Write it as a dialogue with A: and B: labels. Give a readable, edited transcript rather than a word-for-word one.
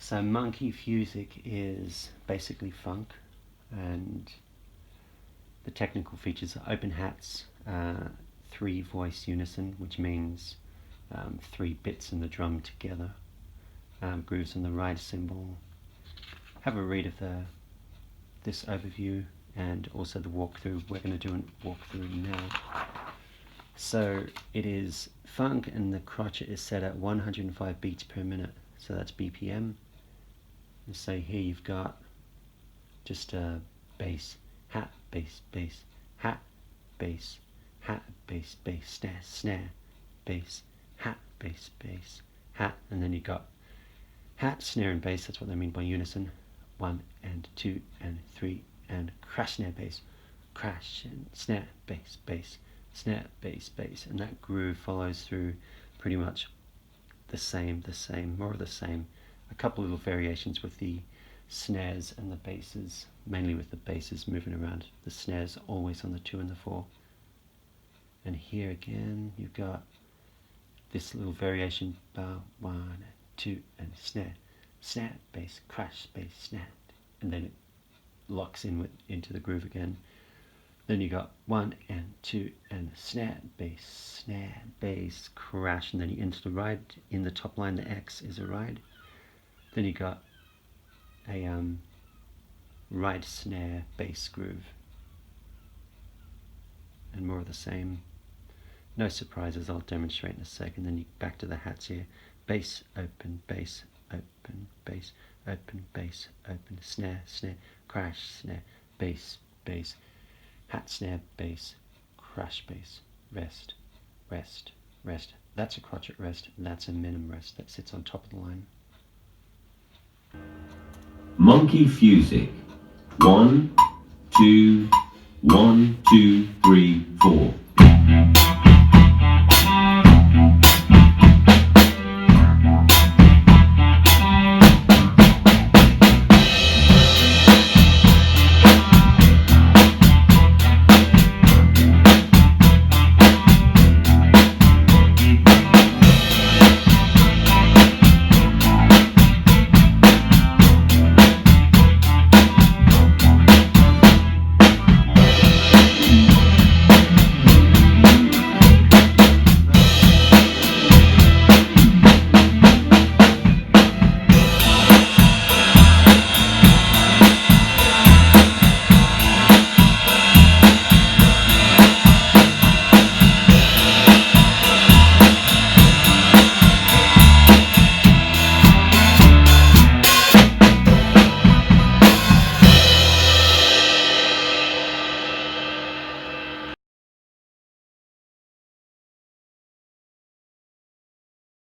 A: So Monkey Fusic is basically funk, and the technical features are open hats, 3-voice unison, which means 3 bits in the drum together, grooves on the ride cymbal. Have a read of this overview and also the walkthrough. We're going to do a walkthrough now. So it is funk, and the crotchet is set at 105 beats per minute, so that's BPM. And so here you've got just a bass, hat, bass, bass, hat, bass, hat, bass, bass, snare, snare, bass, hat, bass, bass, hat, and then you got hat, snare, and bass. That's what they mean by unison. 1 and 2 and 3 and crash, snare, bass, crash, and snare, bass, bass, snare, bass, bass, and that groove follows through pretty much the same, more of the same. A couple little variations with the snares and the basses, mainly with the basses moving around. The snares always on the 2 and the 4. And here again you've got this little variation, bar 1, 2, and snare, snare, bass, crash, bass, snare, and then it locks into the groove again. Then you got 1 and 2 and snare, bass, crash, and then you into the ride. In the top line, the X is a ride. Then you got a ride, snare, bass groove, and more of the same. No surprises, I'll demonstrate in a second. Then you back to the hats here. Bass, open, bass, open, bass, open, bass, open, snare, snare, crash, snare, bass, bass, hat, snare, bass, crash, bass, rest, rest, rest. That's a crotchet rest, and that's a minim rest that sits on top of the line.
B: Monkey Fusic. 1, 2, 1, 2, 3, 4.